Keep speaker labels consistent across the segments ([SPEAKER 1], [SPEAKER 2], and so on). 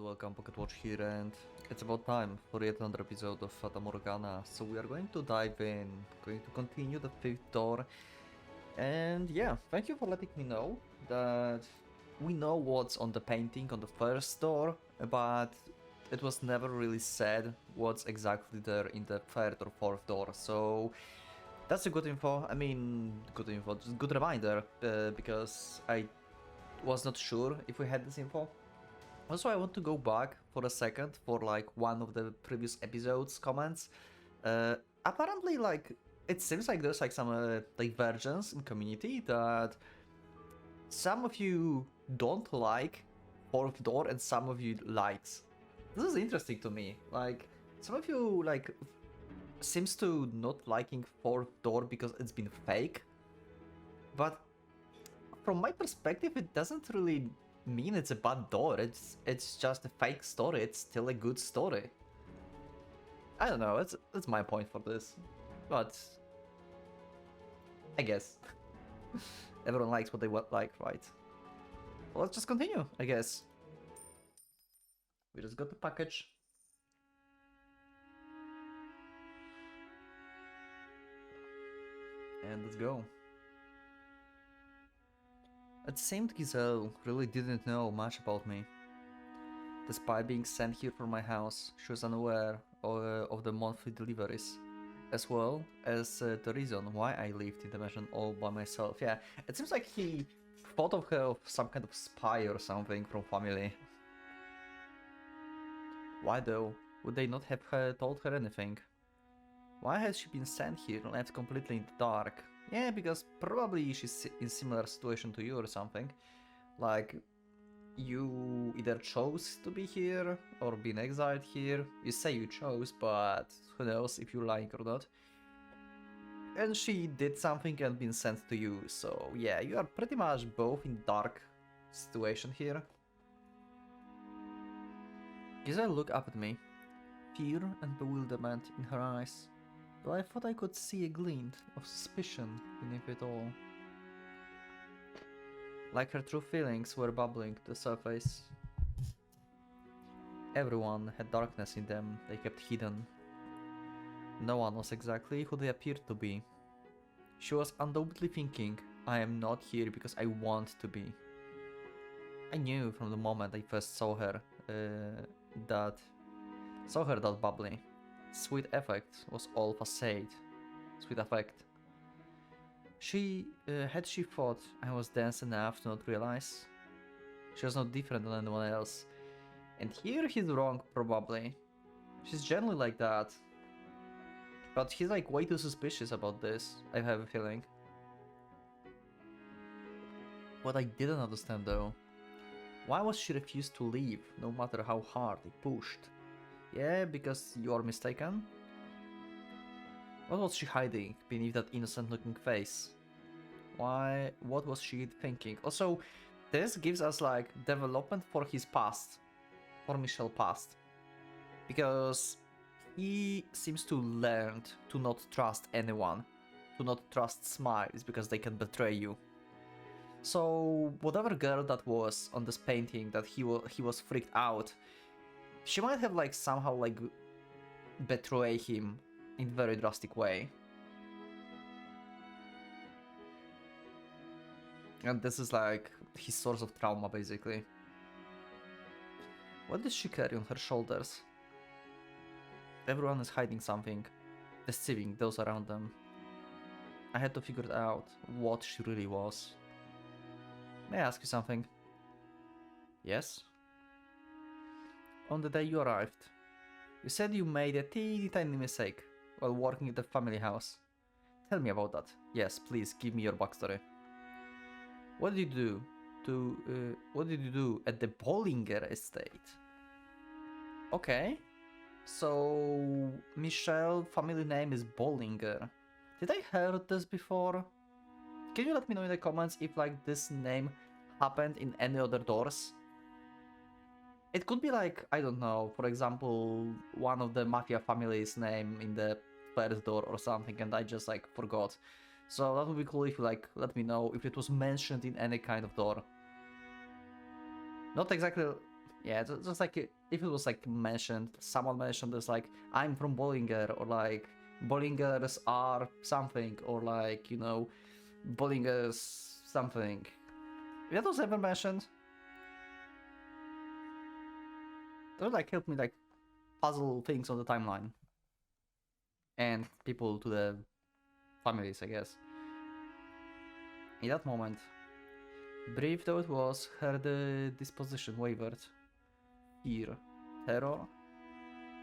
[SPEAKER 1] welcome, PocketWatch here, and it's about time for yet another episode of Fata Morgana. So we are going to dive in, going to continue the fifth door, and yeah, thank you for letting me know that we know what's on the painting on the first door, but it was never really said what's exactly there in the third or fourth door, so that's a good info. I mean, good info, just good reminder, because I was not sure if we had this info. Also, I want to go back for a second for like one of the previous episodes comments. Apparently, like, it seems like there's like some divergence in community that some of you don't like fourth door and some of you likes. This is interesting to me. Like, some of you like seems to not liking fourth door because it's been fake, but from my perspective, it doesn't really mean it's a bad door. It's just a fake story. It's still a good story. I don't know. It's my point for this, but I guess everyone likes what they like, right? Well, let's just continue, I guess. We just got the package. And let's go. It seemed Giselle really didn't know much about me. Despite being sent here from my house, she was unaware of the monthly deliveries, as well as the reason why I lived in the mansion all by myself. Yeah, it seems like he thought of her of some kind of spy or something from family. Why though? Would they not have told her anything? Why has she been sent here and left completely in the dark? Yeah, because probably she's in similar situation to you or something. Like, you either chose to be here or been exiled here. You say you chose, but who knows if you're lying or not. And she did something and been sent to you, so yeah, you are pretty much both in dark situation here. Giselle looked up at me, fear and bewilderment in her eyes, though I thought I could see a glint of suspicion beneath it all. Like her true feelings were bubbling to the surface. Everyone had darkness in them they kept hidden. No one was exactly who they appeared to be. She was undoubtedly thinking, I am not here because I want to be. I knew from the moment I first saw her that bubbly. Sweet effect was all facade. Sweet effect. She thought I was dense enough to not realize? She was not different than anyone else. And here he's wrong, probably. She's generally like that. But he's like way too suspicious about this, I have a feeling. What I didn't understand though, why was she refused to leave, no matter how hard they pushed? Yeah, because you are mistaken? What was she hiding beneath that innocent looking face? Why, what was she thinking? Also, this gives us like development for his past, for Michelle past. Because he seems to learn to not trust anyone, to not trust smiles because they can betray you. So whatever girl that was on this painting that he was freaked out, she might have like somehow like betray him in a very drastic way. And this is like his source of trauma basically. What does she carry on her shoulders? Everyone is hiding something, deceiving those around them. I had to figure out what she really was. May I ask you something? Yes? On the day you arrived, you said you made a teeny tiny mistake while working at the family house. Tell me about that. Yes, please give me your backstory. What did you do at the Bollinger estate? Okay. So Michelle family name is Bollinger. Did I heard this before? Can you let me know in the comments if like this name happened in any other doors? It could be like, I don't know, for example, one of the mafia families name in the first door or something and I just like forgot. So that would be cool if you like let me know if it was mentioned in any kind of door. Not exactly Yeah, just like if it was like mentioned, someone mentioned this like I'm from Bollinger, or like Bollingers are something, or like, you know, Bollingers something. If that was ever mentioned, that would like help me like puzzle things on the timeline and people to the families, I guess. In that moment, brief though it was, her disposition wavered. Fear, terror?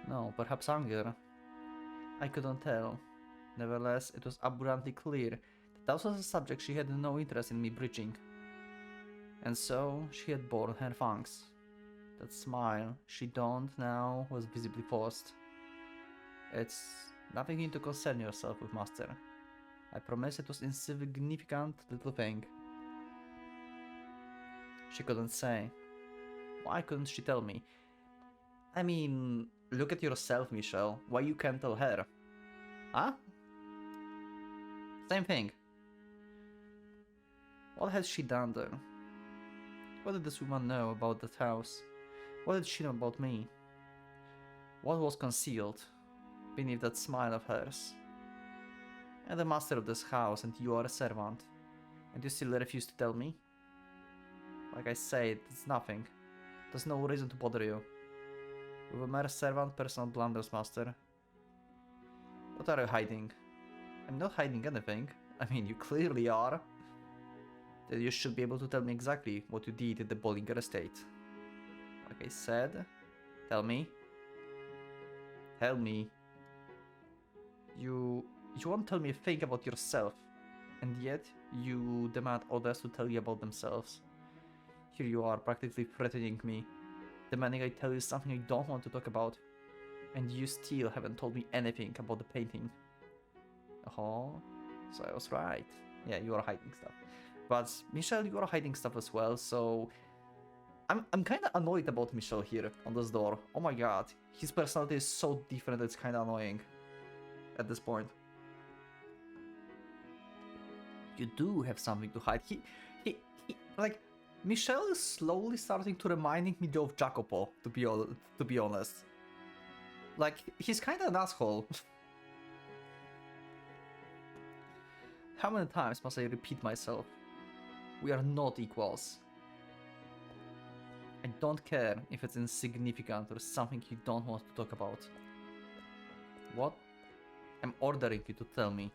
[SPEAKER 1] No, perhaps anger. I couldn't tell. Nevertheless, it was abundantly clear that was a subject she had no interest in me breaching. And so she had borne her fangs. That smile she donned now was visibly forced. It's nothing to concern yourself with, master. I promise it was insignificant little thing. She couldn't say. Why couldn't she tell me? I mean, look at yourself, Michelle. Why you can't tell her? Huh? Same thing. What has she done then? What did this woman know about that house? What did she know about me? What was concealed beneath that smile of hers? I am the master of this house and you are a servant. And you still refuse to tell me? Like I said, it's nothing. There's no reason to bother you. With a mere servant, personal blunders, master. What are you hiding? I'm not hiding anything. I mean, you clearly are. Then you should be able to tell me exactly what you did at the Bollinger estate. Like I said, tell me. Tell me. You won't tell me a thing about yourself, and yet you demand others to tell you about themselves. Here you are, practically threatening me, demanding I tell you something I don't want to talk about, and you still haven't told me anything about the painting. Oh, so I was right. Yeah, you are hiding stuff. But Michelle, you are hiding stuff as well, so I'm kind of annoyed about Michelle here on this door. Oh my god, his personality is so different, it's kind of annoying at this point. You do have something to hide. He like, Michelle is slowly starting to reminding me of Jacopo, to be honest. Like, he's kind of an asshole. How many times must I repeat myself? We are not equals. I don't care if it's insignificant or something you don't want to talk about. What? I'm ordering you to tell me.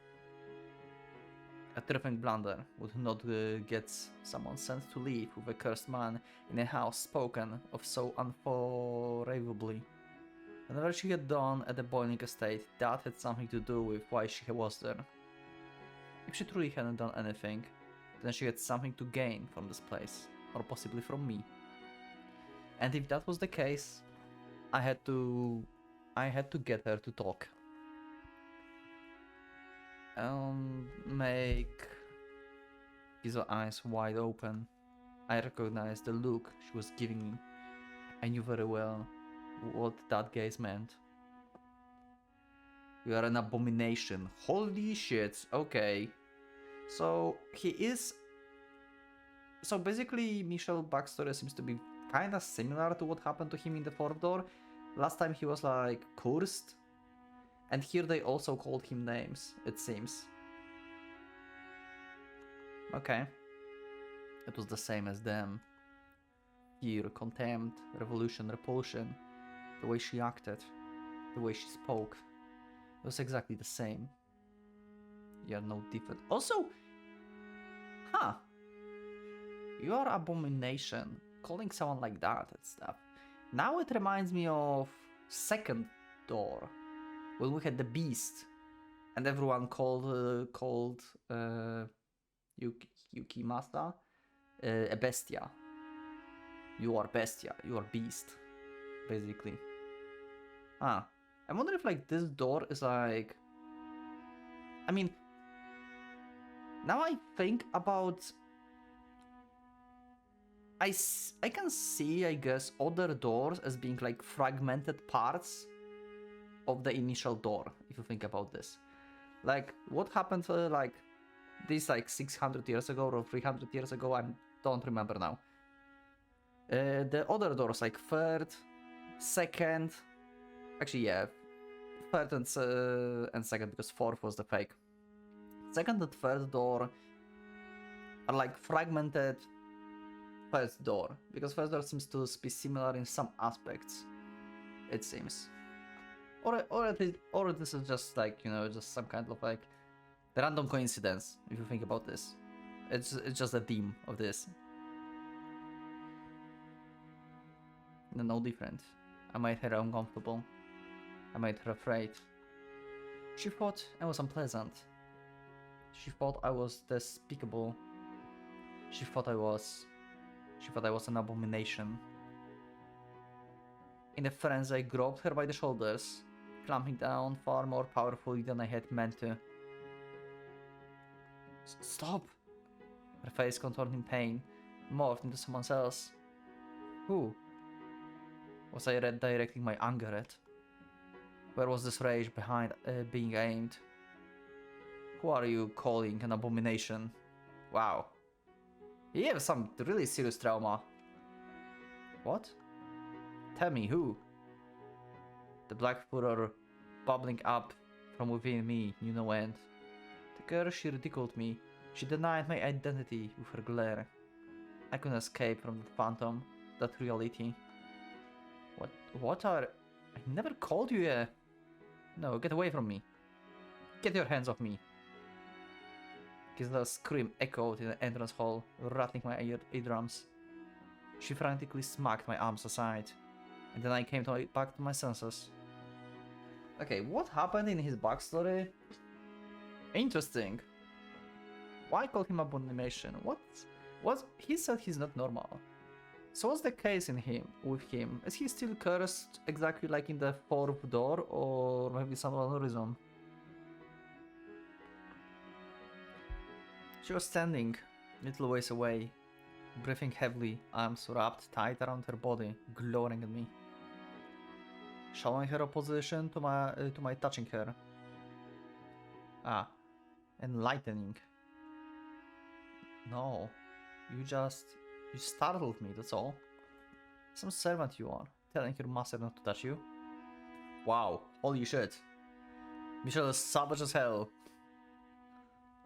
[SPEAKER 1] A terrifying blunder would not get someone sent to live with a cursed man in a house spoken of so unforgivably. Whatever she had done at the Boiling Estate, that had something to do with why she was there. If she truly hadn't done anything, then she had something to gain from this place, or possibly from me. And if that was the case, I had to get her to talk. Make his eyes wide open. I recognized the look she was giving me. I knew very well what that gaze meant. You are an abomination. Holy shit. Okay. So he is. So basically, Michelle's backstory seems to be kind of similar to what happened to him in the fourth door. Last time he was like cursed. And here they also called him names, it seems. Okay. It was the same as them. Fear, contempt, revolution, repulsion. The way she acted. The way she spoke. It was exactly the same. You're no different. Also, your abomination. Calling someone like that and stuff. Now it reminds me of second door. When we had the beast. And everyone called Yukimasa a bestia. You are bestia. You are beast. Basically. I wonder if like this door is like... I mean... Now I think about... I can see, I guess, other doors as being like fragmented parts of the initial door, if you think about this. Like, what happened like this like 600 years ago or 300 years ago, I don't remember now. The other doors, like third, second, actually yeah, third and second, because fourth was the fake. Second and third door are like fragmented first door, because first door seems to be similar in some aspects, it seems. Or this is just like, you know, just some kind of like random coincidence, if you think about this. It's just a theme of this. No different. I made her uncomfortable. I made her afraid. She thought I was unpleasant. She thought I was despicable. She thought I was an abomination. In a frenzy, I grabbed her by the shoulders, clamping down far more powerfully than I had meant to. Stop! Her face contorted in pain, morphed into someone else. Who? Was I directing my anger at? Where was this rage behind being aimed? Who are you calling an abomination? Wow. You have some really serious trauma. What? Tell me, who? The black furor bubbling up from within me knew no end. The girl, she ridiculed me. She denied my identity with her glare. I couldn't escape from that phantom, that reality. What are... I never called you a... No, get away from me. Get your hands off me. Gisla's scream echoed in the entrance hall, rattling my eardrums. She frantically smacked my arms aside, and then I came back to my senses. Okay, what happened in his backstory? Interesting. Why call him abomination? What? He said he's not normal. So what's the case with him? Is he still cursed exactly like in the fourth door, or maybe some other reason? She was standing, little ways away, breathing heavily, arms wrapped tight around her body, glaring at me, showing her opposition to my touching her. Ah, enlightening. No, you startled me, that's all. Some servant you are, telling your master not to touch you. Wow, holy shit. Michelle is savage as hell.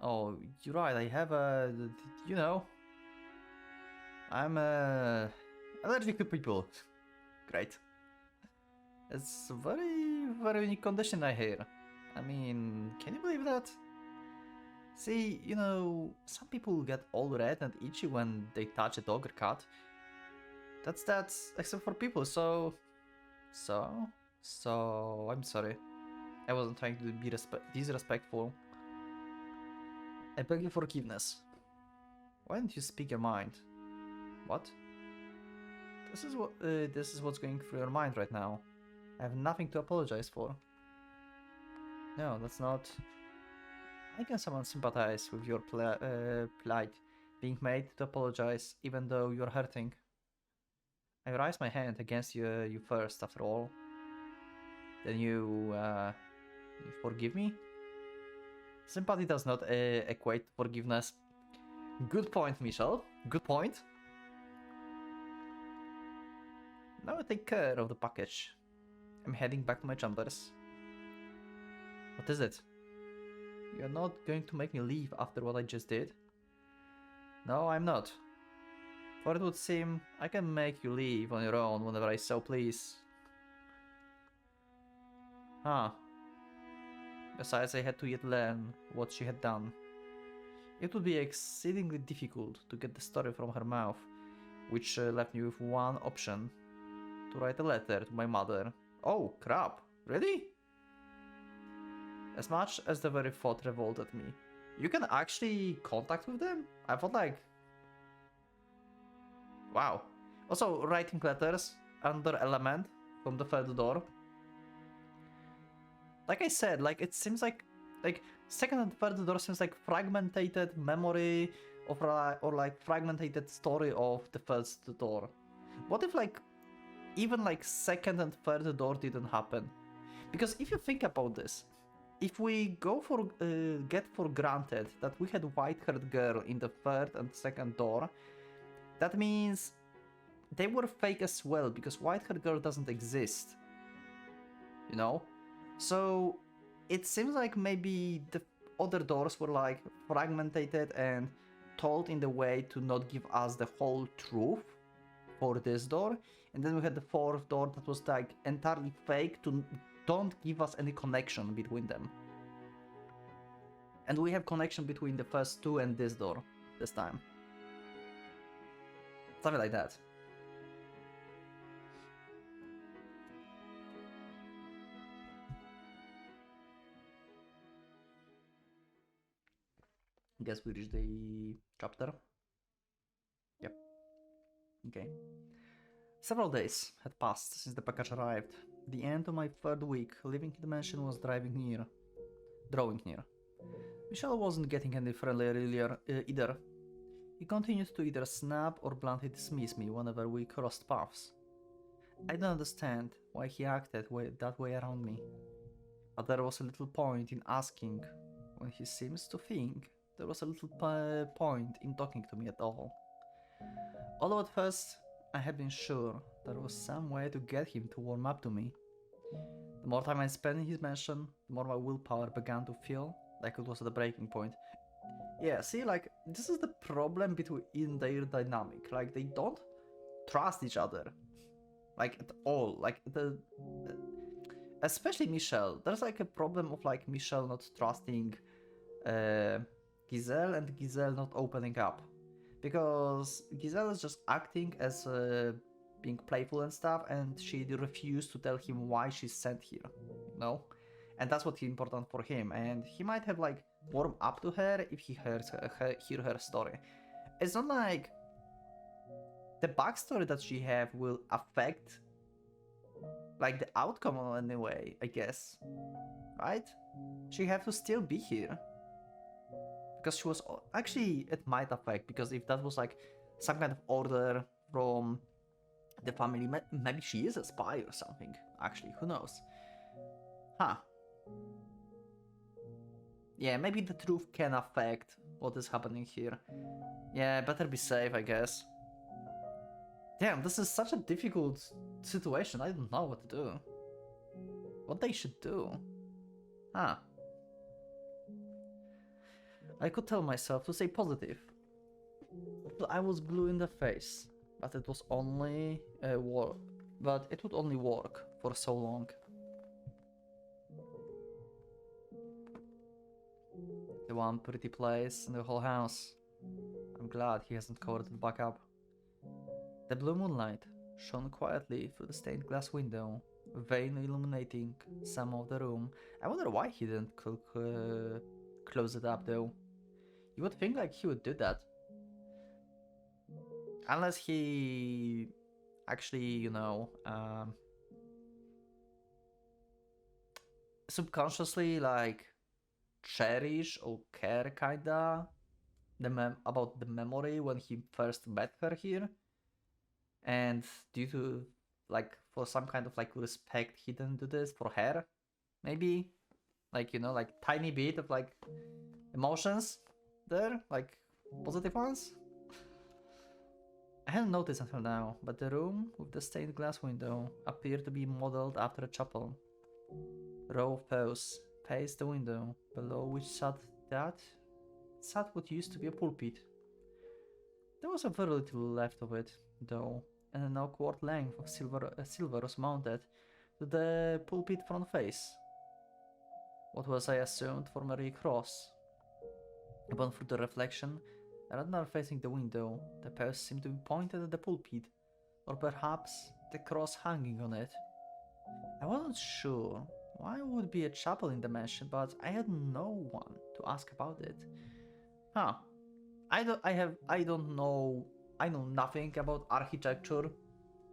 [SPEAKER 1] Oh, you're right, I have a... you know... I'm allergic to people. Great. It's a very, very unique condition I hear. I mean, can you believe that? See, you know, some people get all red and itchy when they touch a dog or cat. That's except for people, so I'm sorry. I wasn't trying to be disrespectful. I beg your forgiveness. Why don't you speak your mind? What? This is what's going through your mind right now. I have nothing to apologize for. No, that's not... I can somehow sympathize with your plight, being made to apologize even though you're hurting. I raise my hand against you first, after all. Then you forgive me? Sympathy does not equate to forgiveness. Good point, Michelle. Good point. Now I take care of the package. I'm heading back to my chambers. What is it? You're not going to make me leave after what I just did? No, I'm not. For it would seem I can make you leave on your own whenever I so please. Huh. Besides, I had to yet learn what she had done. It would be exceedingly difficult to get the story from her mouth, which left me with one option. To write a letter to my mother. Oh, crap. Really? As much as the very thought revolted me. You can actually contact with them? I thought like... Wow. Also, writing letters, another element from the third door. Like I said, like it seems like second and third door seems like fragmented memory of or like fragmented story of the first door. What if like even like second and third door didn't happen? Because if you think about this, if we go for get for granted that we had white-haired girl in the third and second door, that means they were fake as well, because white-haired girl doesn't exist, you know? So it seems like maybe the other doors were like fragmented and told in the way to not give us the whole truth for this door, and then we had the fourth door that was like entirely fake to don't give us any connection between them. And we have connection between the first two and this door this time. Something like that. Guess we reached the chapter. Yep. Okay. Several days had passed since the package arrived. The end of my third week living in the mansion was drawing near. Michelle wasn't getting any friendlier either. He continued to either snap or bluntly dismiss me whenever we crossed paths. I don't understand why he acted that way around me, but there was a little point in asking when he seems to think there was a little point in talking to me at all. Although at first I had been sure there was some way to get him to warm up to me. The more time I spent in his mansion, the more my willpower began to feel like it was at a breaking point. Yeah, see, like, this is the problem between their dynamic. Like, they don't trust each other. Like, at all. Like, especially Michelle. There's, like, a problem of, like, Michelle not trusting Giselle and Giselle not opening up. Because Giselle is just acting as being playful and stuff, and she refused to tell him why she's sent here, you know? And that's what's important for him, and he might have like warm up to her if he hear her story. It's not like the backstory that she have will affect like the outcome in any way, I guess, right? She have to still be here because she was actually, it might affect, because if that was like some kind of order from the family, maybe she is a spy or something. Actually, who knows? Huh. Yeah, maybe the truth can affect what is happening here. Yeah, better be safe, I guess. Damn, this is such a difficult situation. I don't know what to do. What they should do? Huh. I could tell myself to stay positive. I was blue in the face, but it was only but it would only work for so long. The one pretty place in the whole house. I'm glad he hasn't covered it back up. The blue moonlight shone quietly through the stained glass window, vainly illuminating some of the room. I wonder why he didn't close it up though. You would think like he would do that. Unless he actually, you know, subconsciously like cherish or care kinda about the memory when he first met her here, and due to like for some kind of like respect he didn't do this for her, maybe, like, you know, like tiny bit of like emotions there, like positive ones. I hadn't noticed until now, but the room with the stained glass window appeared to be modeled after a chapel. A row of pews faced the window, below which sat what used to be a pulpit. There was a very little left of it, though, and an awkward length of silver was mounted to the pulpit front face. What was, I assumed, for Mary Cross. Upon further reflection, rather than facing the window, the pews seemed to be pointed at the pulpit, or perhaps the cross hanging on it. I wasn't sure why would be a chapel in the mansion, but I had no one to ask about it. Huh. I know nothing about architecture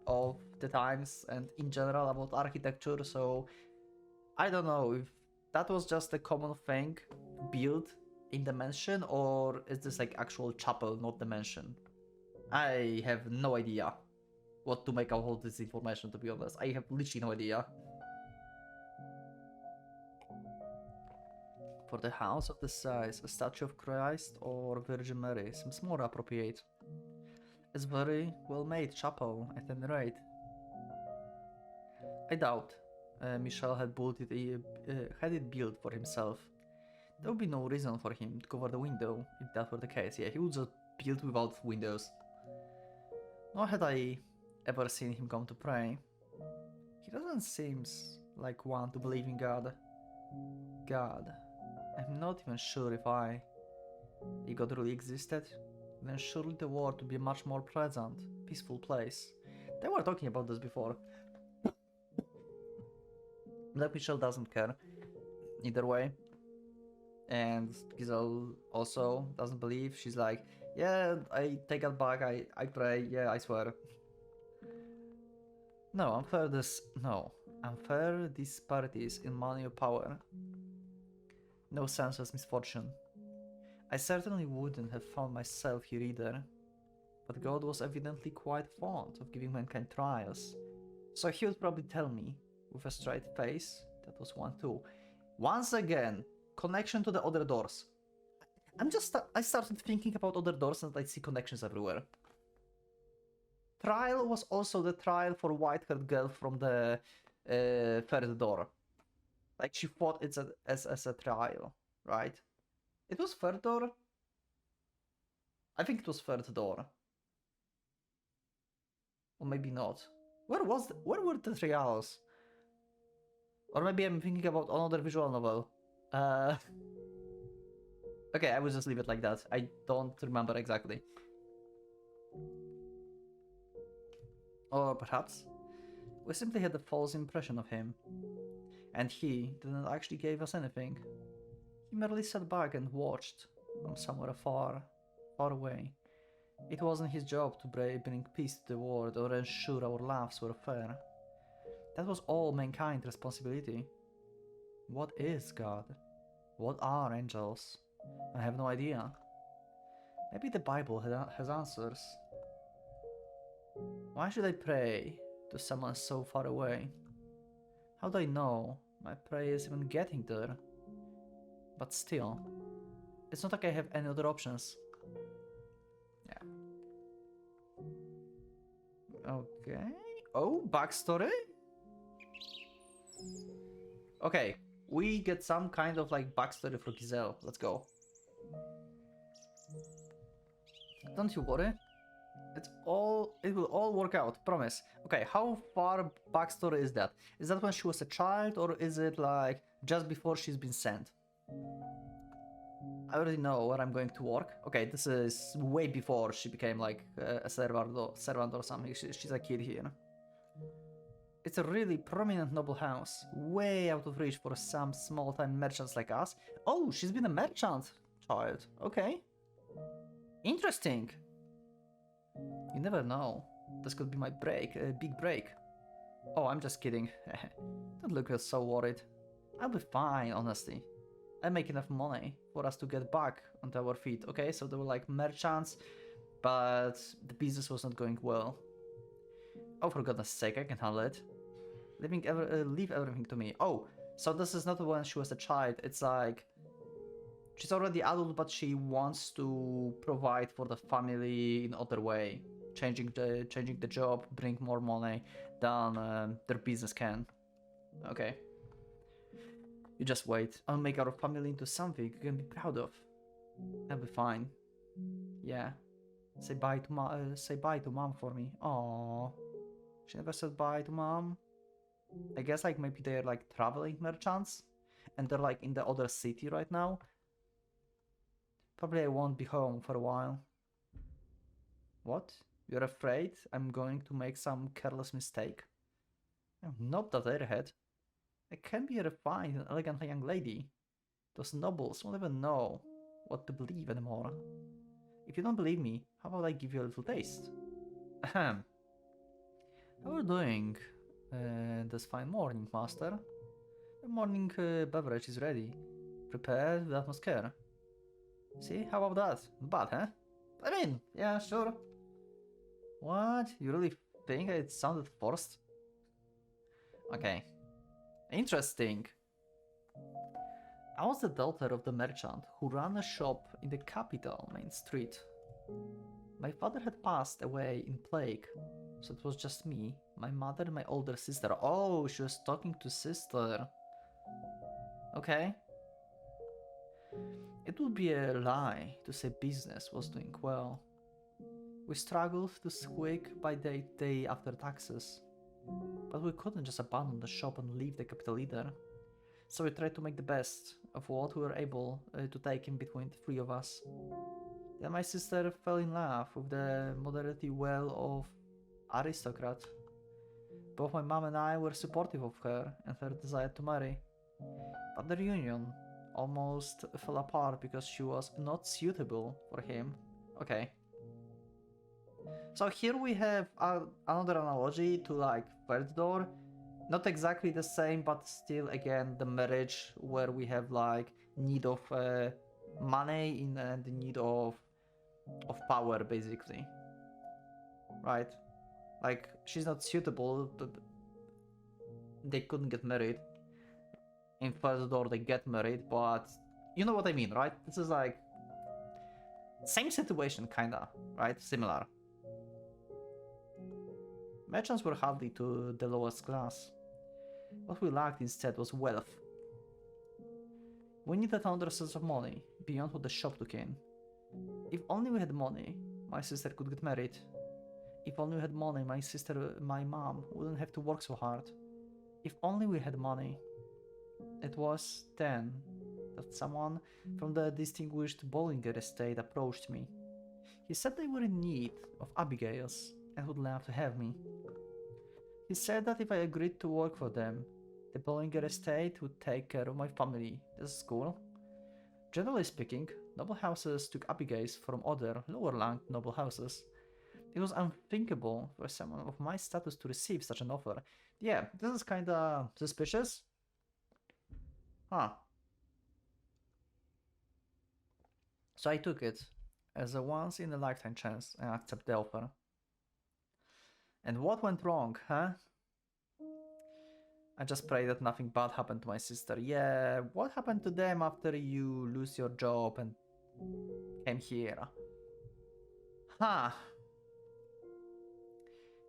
[SPEAKER 1] of the times and in general about architecture, so I don't know if that was just a common thing built in the mansion, or is this like actual chapel, not the mansion? I have no idea what to make of all this information, to be honest. I have literally no idea. For the house of this size, a statue of Christ or Virgin Mary seems more appropriate. It's very well made chapel at any rate. I doubt Michel had it built for himself. There would be no reason for him to cover the window if that were the case. Yeah, he would just build without windows. Nor had I ever seen him come to pray. He doesn't seem like one to believe in God. I'm not even sure if God really existed. Then surely the world would be a much more pleasant, peaceful place. They were talking about this before. But Michelle doesn't care either way. And Giselle also doesn't believe. She's like, yeah, I take it back, I pray, yeah, I swear. No, unfair disparities in money or power. No senseless misfortune. I certainly wouldn't have found myself here either. But God was evidently quite fond of giving mankind trials. So he would probably tell me, with a straight face, that was one too. Once again, connection to the other doors. I started thinking about other doors and I see connections everywhere. Trial was also the trial for white-haired girl from the third door. Like she fought it as a trial, right? It was third door? I think it was third door. Or maybe not. Where were the trials? Or maybe I'm thinking about another visual novel. Okay, I will just leave it like that. I don't remember exactly. Or perhaps we simply had a false impression of him. And he didn't actually give us anything. He merely sat back and watched from somewhere far away. It wasn't his job to bring peace to the world or ensure our lives were fair. That was all mankind's responsibility. What is God? What are angels? I have no idea. Maybe the Bible has answers. Why should I pray to someone so far away? How do I know my prayer is even getting there? But still, it's not like I have any other options. Yeah. Okay. Oh, backstory? Okay, we get some kind of like backstory for Giselle. Let's go. Don't you worry. It will all work out, promise. Okay, how far backstory is that? Is that when she was a child or is it like just before she's been sent? I already know where I'm going to work. Okay, this is way before she became like a servant or something. She's a kid here. It's a really prominent noble house, way out of reach for some small-time merchants like us. Oh, she's been a merchant child. Okay. Interesting. You never know. This could be my big break. Oh, I'm just kidding. Don't look so worried. I'll be fine, honestly. I make enough money for us to get back onto our feet. Okay, so they were like merchants, but the business was not going well. Oh, for goodness sake, I can handle it. Leave everything to me. Oh, so this is not when she was a child. It's like she's already adult, but she wants to provide for the family in other way, changing the job, bring more money than their business can. Okay. You just wait. I'll make our family into something you can be proud of. I'll be fine. Yeah. Say bye to mom for me. Aww. She never said bye to mom. I guess like maybe they're like traveling merchants and they're like in the other city right now. Probably I won't be home for a while. What? You're afraid I'm going to make some careless mistake? I'm not that airhead. I can be a refined and elegant young lady. Those nobles won't even know what to believe anymore. If you don't believe me, how about I give you a little taste? Ahem. How are you doing this fine morning, master? The morning beverage is ready. Prepared without much care. See, how about that? Not bad, huh? I mean, yeah, sure. What? You really think it sounded forced? Okay. Interesting. I was the daughter of the merchant who ran a shop in the capital main street. My father had passed away in plague, so it was just me, my mother, and my older sister. Oh, she was talking to sister. Okay. It would be a lie to say business was doing well. We struggled to squeak by day after taxes, but we couldn't just abandon the shop and leave the capital either. So we tried to make the best of what we were able to take in between the three of us. Then my sister fell in love with the moderately well-off aristocrat. Both my mom and I were supportive of her and her desire to marry. But the reunion almost fell apart because she was not suitable for him. Okay. So here we have another analogy to like Third Door. Not exactly the same, but still again the marriage where we have like need of money and the need of power basically. Right? Like she's not suitable, but they couldn't get married. In First Door they get married, but you know what I mean, right? This is like same situation kinda, right? Similar. Merchants were hardly to the lowest class. What we lacked instead was wealth. We needed another source of money, beyond what the shop took in. If only we had money, my sister could get married. If only we had money, my mom wouldn't have to work so hard. If only we had money. It was then that someone from the distinguished Bollinger estate approached me. He said they were in need of Abigails and would love to have me. He said that if I agreed to work for them, the Bollinger estate would take care of my family. This is cool. Generally speaking, noble houses took Abigails from other, lower-ranked noble houses. It was unthinkable for someone of my status to receive such an offer. Yeah, this is kinda suspicious. Huh. So I took it as a once-in-a-lifetime chance and accepted the offer. And what went wrong, huh? I just pray that nothing bad happened to my sister. Yeah, what happened to them after you lose your job and came here? Huh.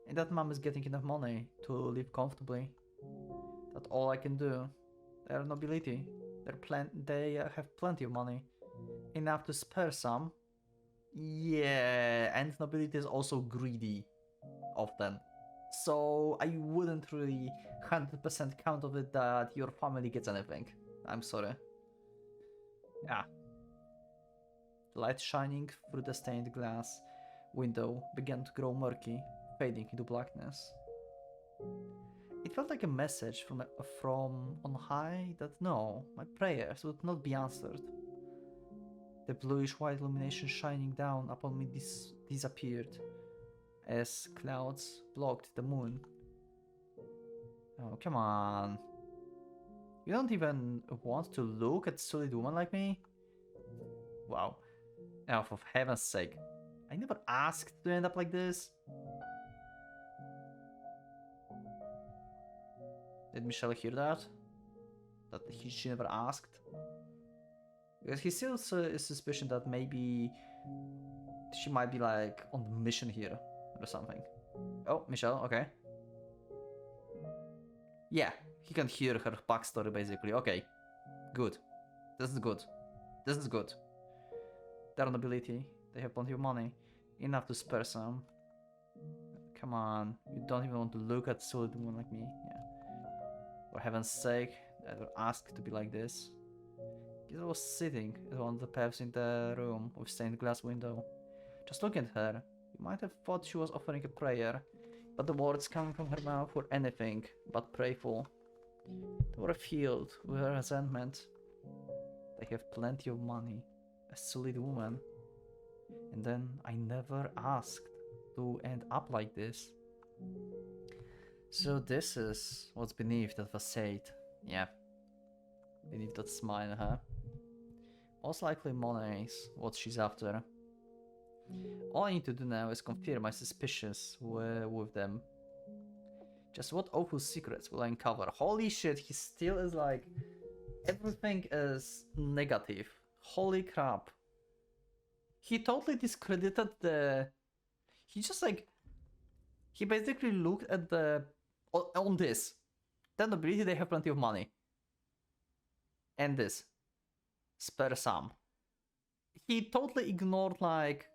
[SPEAKER 1] And that mom is getting enough money to live comfortably. That's all I can do. They're nobility. They have plenty of money. Enough to spare some. Yeah, and nobility is also greedy. Often. So I wouldn't really 100% count of it that your family gets anything. I'm sorry. Yeah. The light shining through the stained glass window began to grow murky, fading into blackness. It felt like a message from on high that no, my prayers would not be answered. The bluish-white illumination shining down upon me disappeared as clouds blocked the moon. Oh, come on. You don't even want to look at a solid woman like me? Wow. Oh, for heaven's sake. I never asked to end up like this. Did Michelle hear that? That she never asked? Because he still is suspicion that maybe she might be like on the mission here or something. Oh, Michelle, okay. Yeah, he can hear her backstory basically. Okay, good. This is good. This is good. They're nobility. They have plenty of money. Enough to spare some. Come on, you don't even want to look at solid woman like me. Yeah. For heaven's sake, I never asked to be like this. Giza was sitting at one of the paths in the room with stained glass window. Just look at her. You might have thought she was offering a prayer, but the words coming from her mouth were anything but prayerful. They were filled with resentment. They have plenty of money, a solid woman. And then I never asked to end up like this. So this is what's beneath that facade. Yeah. Beneath that smile, huh? Most likely money's what she's after. All I need to do now is confirm my suspicions with them. Just what awful secrets will I uncover? Holy shit, he still is like... Everything is negative. Holy crap. He totally discredited the He just like, he basically looked at on this. That nobility, they have plenty of money. And this. Spare some. He totally ignored like,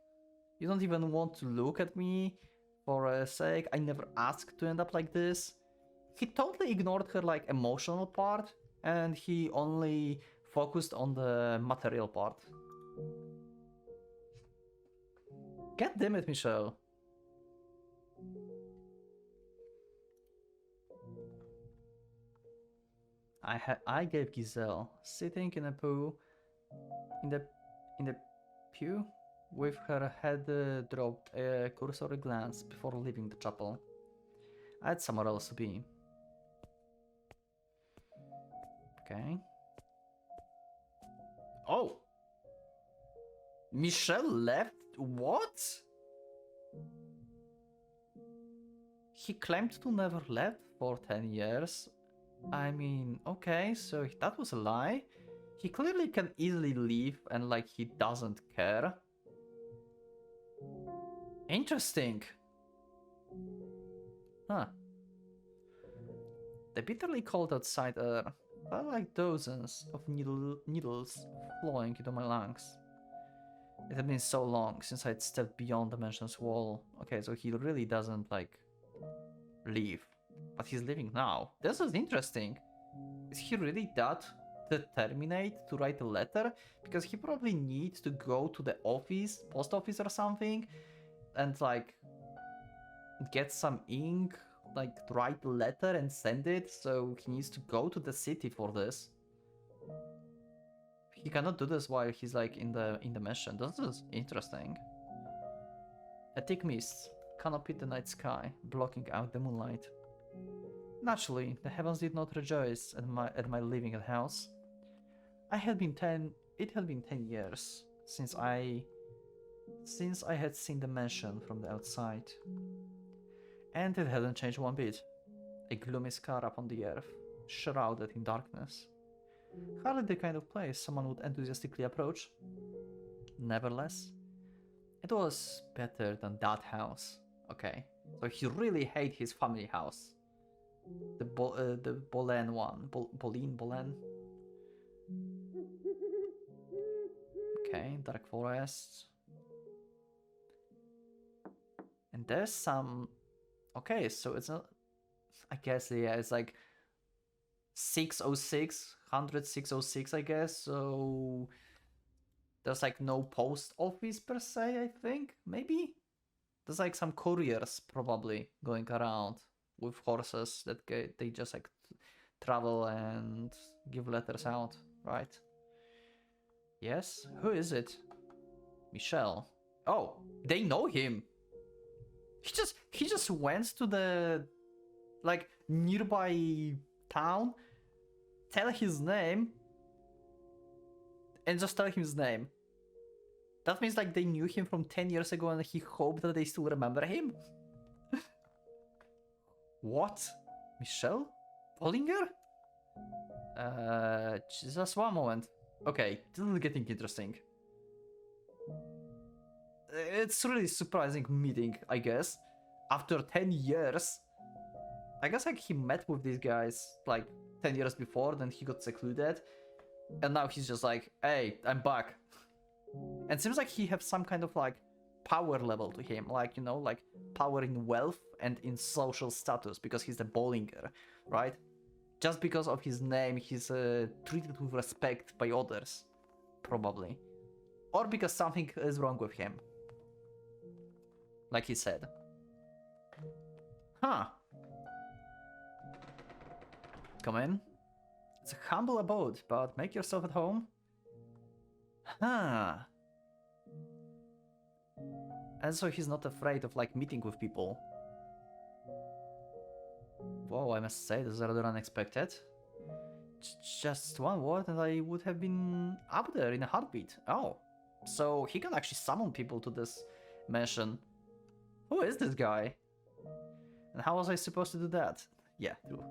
[SPEAKER 1] you don't even want to look at me for a sec. I never asked to end up like this. He totally ignored her like emotional part, and he only focused on the material part. God damn it, Michelle. I gave Giselle sitting in a pew in the pew with her head dropped a cursory glance before leaving the chapel. I had somewhere else to be. Okay. Oh! Michelle left? What? He claimed to never left for 10 years. I mean, okay, so that was a lie. He clearly can easily leave and like he doesn't care. Interesting. Huh. The bitterly cold outside air felt like dozens of needles flowing into my lungs. It had been so long since I'd stepped beyond the mansion's wall. Okay, so he really doesn't like leave, but he's leaving now. This is interesting. Is he really that determined to write a letter? Because he probably needs to go to the office, post office or something, and like get some ink, like write a letter and send it. So he needs to go to the city for this. He cannot do this while he's like in the mission. This is interesting. A thick mist canopied the night sky, blocking out the moonlight. Naturally, the heavens did not rejoice at my leaving the house. It had been 10 years since I had seen the mansion from the outside. And it hadn't changed one bit. A gloomy scar upon the earth, shrouded in darkness. Hardly the kind of place someone would enthusiastically approach. Nevertheless, it was better than that house. Okay, so he really hated his family house. The Bolen one. Bolen? Okay, Dark Forest. And there's some... Okay, so it's not... I guess, yeah, it's like 606, 606, I guess, so... There's like no post office per se, I think, maybe? There's like some couriers probably going around with horses that they just like travel and give letters out, right? Yes? Who is it? Michelle. Oh, they know him. He just went to the like nearby town, tell his name, and just tell him his name. That means like they knew him from 10 years ago and he hoped that they still remember him? What? Michelle? Bollinger? Just one moment. Okay, this is getting interesting. It's really surprising meeting, I guess. After 10 years. I guess like he met with these guys like 10 years before, then he got secluded. And now he's just like, hey, I'm back. And seems like he has some kind of like power level to him. Like, you know, like power in wealth and in social status because he's the Bollinger, right? Just because of his name, he's treated with respect by others. Probably. Or because something is wrong with him. Like he said. Huh. Come in. It's a humble abode, but make yourself at home. Huh. And so he's not afraid of like meeting with people. Whoa, I must say, this is rather unexpected. Just one word and I would have been up there in a heartbeat. Oh, so he can actually summon people to this mansion. Who is this guy? And how was I supposed to do that? Yeah, true.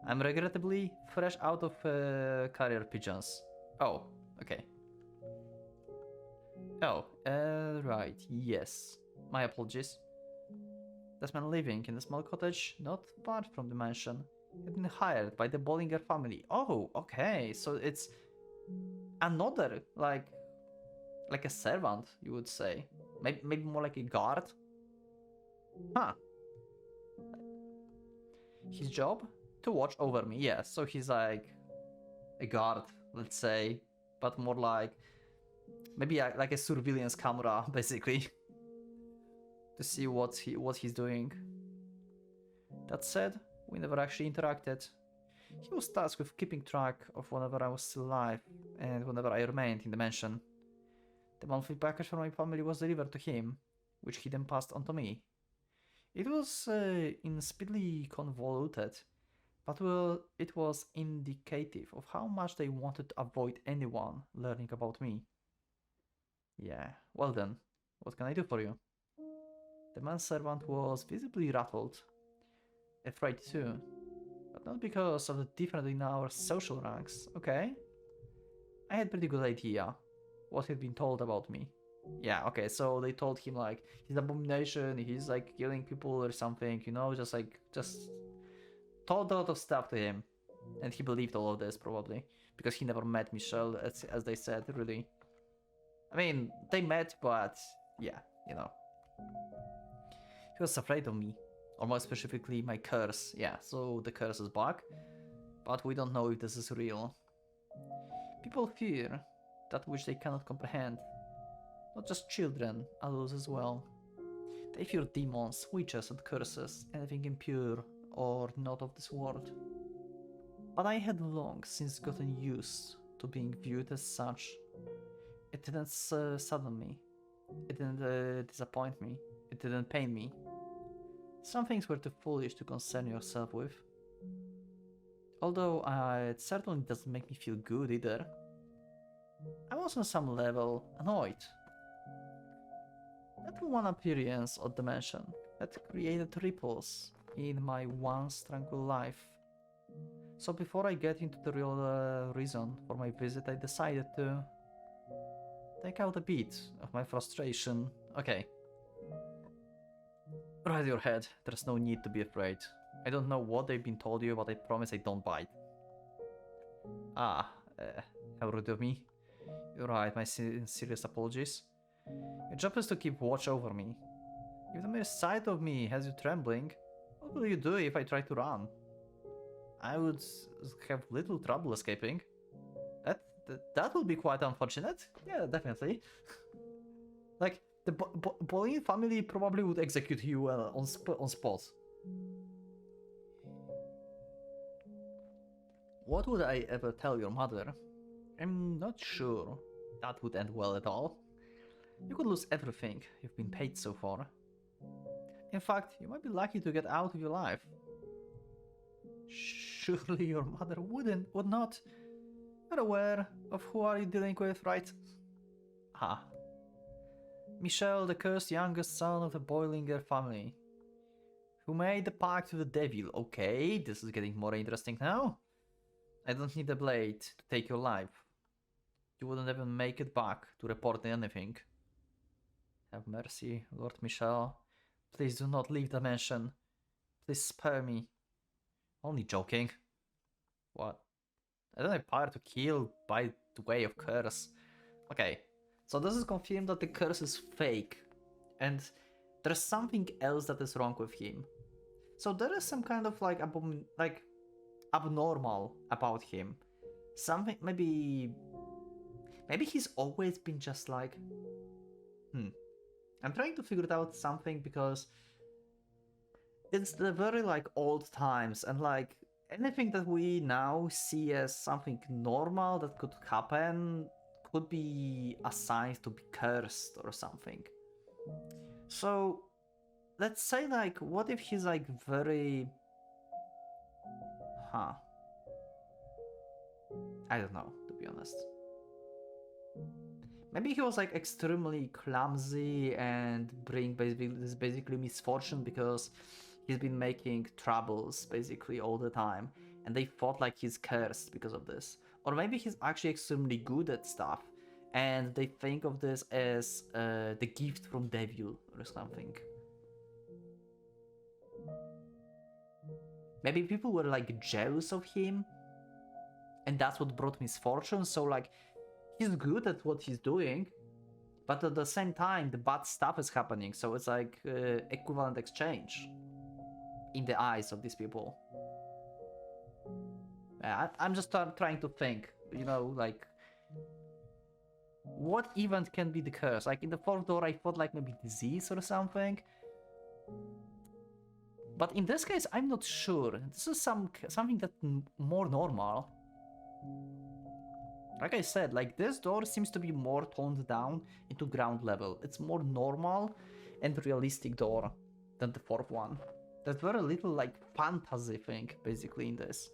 [SPEAKER 1] I'm regrettably fresh out of carrier pigeons. Oh, okay. Oh, right, yes. My apologies. This man living in a small cottage not far from the mansion had been hired by the Bollinger family. Oh, okay, so it's another, like a servant, you would say. Maybe more like a guard? Huh. His job? To watch over me, yeah, so he's like a guard, let's say, but more like maybe like a surveillance camera, basically, to see what he's doing. That said, we never actually interacted. He was tasked with keeping track of whenever I was still alive and whenever I remained in the mansion. The monthly package for my family was delivered to him, which he then passed on to me. It was insipidly convoluted, but it was indicative of how much they wanted to avoid anyone learning about me. Yeah, well then, what can I do for you? The manservant was visibly rattled, afraid too, but not because of the difference in our social ranks, okay? I had pretty good idea what had been told about me. Yeah, okay, so they told him like he's an abomination, he's like killing people or something, you know, just told a lot of stuff to him. And he believed all of this probably. Because he never met Michelle, as they said, really. I mean, they met, but yeah, you know. He was afraid of me. Or more specifically, my curse. Yeah, so the curse is back. But we don't know if this is real. People fear that which they cannot comprehend. Not just children, adults as well. They fear demons, witches and curses, anything impure or not of this world. But I had long since gotten used to being viewed as such. It didn't sadden me. It didn't disappoint me. It didn't pain me. Some things were too foolish to concern yourself with. Although it certainly doesn't make me feel good either. I was on some level annoyed. That one appearance of the mansion had created ripples in my once tranquil life. So before I get into the real reason for my visit, I decided to take out a bit of my frustration. Okay. Raise your head, there's no need to be afraid. I don't know what they've been told you, but I promise I don't bite. Ah, how rude of me. You're right, my serious apologies. Your job is to keep watch over me. If the mere sight of me has you trembling, what will you do if I try to run? I would have little trouble escaping. That would be quite unfortunate. Yeah, definitely. Like, the Bolin family probably would execute you on spot. What would I ever tell your mother? I'm not sure that would end well at all. You could lose everything you've been paid so far. In fact, you might be lucky to get out of your life. Surely your mother would not. You're aware of who are you dealing with, right? Ah. Michel, the cursed youngest son of the Boilinger family. Who made the pact with the devil. Okay, this is getting more interesting now. I don't need a blade to take your life. You wouldn't even make it back to report anything. Have mercy, Lord Michel. Please do not leave the mansion. Please spare me. Only joking. What? I don't have power to kill by the way of curse. Okay, so this is confirmed that the curse is fake. And there's something else that is wrong with him. So there is some kind of like abnormal about him. Something maybe he's always been just like I'm trying to figure out something because it's the very like old times and like anything that we now see as something normal that could happen could be assigned to be cursed or something. So let's say like what if he's like very I don't know, to be honest. Maybe he was like extremely clumsy and bring basically misfortune because he's been making troubles basically all the time and they thought like he's cursed because of this. Or maybe he's actually extremely good at stuff and they think of this as the gift from devil or something. Maybe people were like jealous of him, and that's what brought misfortune. So like, he's good at what he's doing, but at the same time, the bad stuff is happening. So it's like equivalent exchange in the eyes of these people. I'm just trying to think, you know, like, what event can be the curse? Like in the fourth door, I thought like maybe disease or something. But in this case, I'm not sure. This is something that's more normal. Like I said, like this door seems to be more toned down into ground level. It's more normal and realistic door than the fourth one. There's very little like fantasy thing basically in this.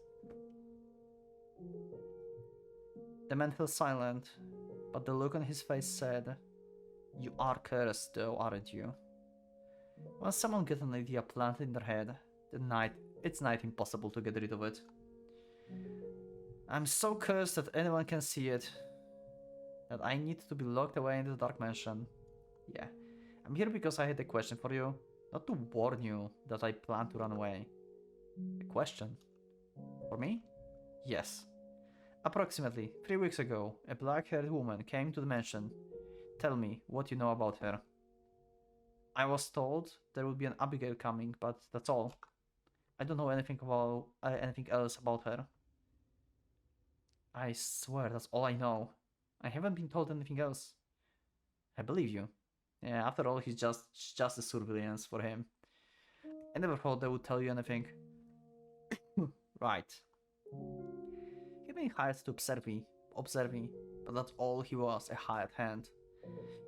[SPEAKER 1] The man fell silent, but the look on his face said, "You are cursed though, aren't you?" When someone gets an idea planted in their head, it's nigh impossible to get rid of it. I'm so cursed that anyone can see it, that I need to be locked away in the dark mansion. Yeah, I'm here because I had a question for you, not to warn you that I plan to run away. A question? For me? Yes. Approximately 3 weeks ago, a black-haired woman came to the mansion. Tell me what you know about her. I was told there would be an Abigail coming, but that's all. I don't know anything else about her. I swear that's all I know. I haven't been told anything else. I believe you. Yeah, after all, he's just a surveillance for him. I never thought they would tell you anything. Right. He'd been hired to observe me, but that's all he was, a hired hand.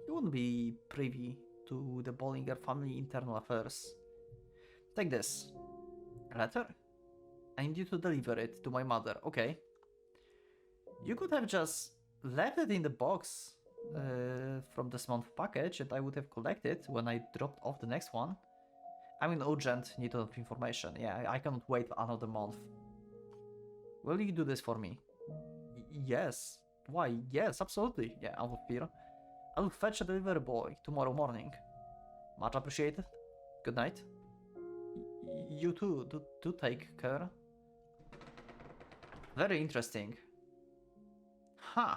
[SPEAKER 1] He wouldn't be privy to the Bollinger family internal affairs. Take this. A letter? I need you to deliver it to my mother, okay? You could have just left it in the box from this month's package and I would have collected when I dropped off the next one. I'm in urgent need of information. Yeah, I cannot wait another month. Will you do this for me? Yes. Why? Yes, absolutely. Yeah, out of fear. I'll fetch a delivery boy tomorrow morning. Much appreciated. Good night. You too, do take care. Very interesting. Huh.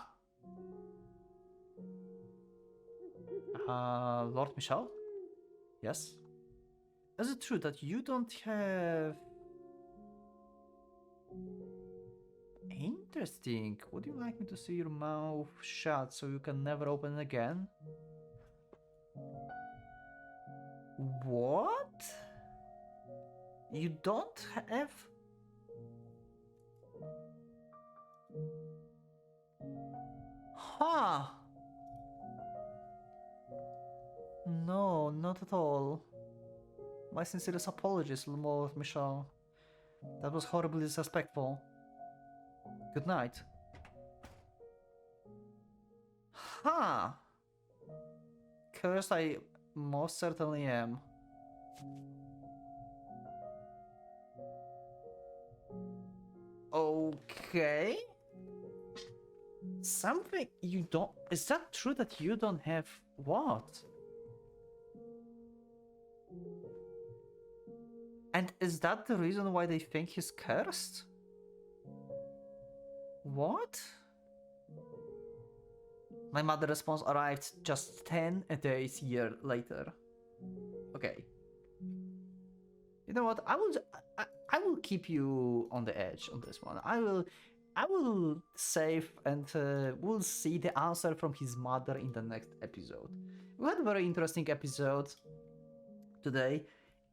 [SPEAKER 1] Lord Michel? Yes? Is it true that you don't have... Interesting. Would you like me to see your mouth shut so you can never open it again? What? You don't have... Huh. No, not at all. My sincerest apologies, Lord Michel. That was horribly disrespectful. Good night. Huh. Cursed I most certainly am. Okay. Something you don't... Is that true that you don't have... What? And is that the reason why they think he's cursed? What? My mother's response arrived just 10 days year later. Okay. You know what? I will keep you on the edge on this one. I will save and we'll see the answer from his mother in the next episode. We had a very interesting episode today,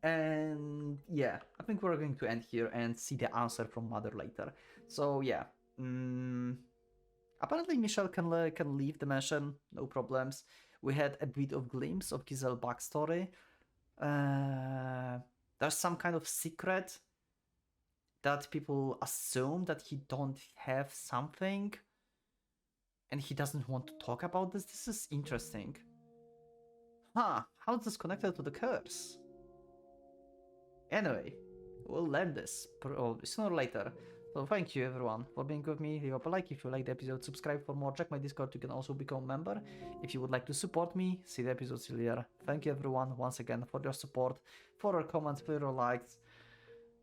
[SPEAKER 1] and yeah, I think we're going to end here and see the answer from mother later. So yeah, apparently Michelle can leave the mansion, no problems. We had a bit of glimpse of Giselle's backstory. There's some kind of secret that people assume that he don't have something and he doesn't want to talk about this. This is interesting. Huh, how is this connected to the curse? Anyway, we'll learn this sooner or later. So thank you everyone for being with me. Leave up a like if you like the episode, subscribe for more, check my Discord, you can also become a member if you would like to support me. See the episodes here. Thank you everyone once again for your support, for your comments, for your likes.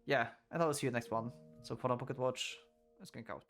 [SPEAKER 1] Yeah, and I'll see you next one. So for the Pocket Watch, it's going out.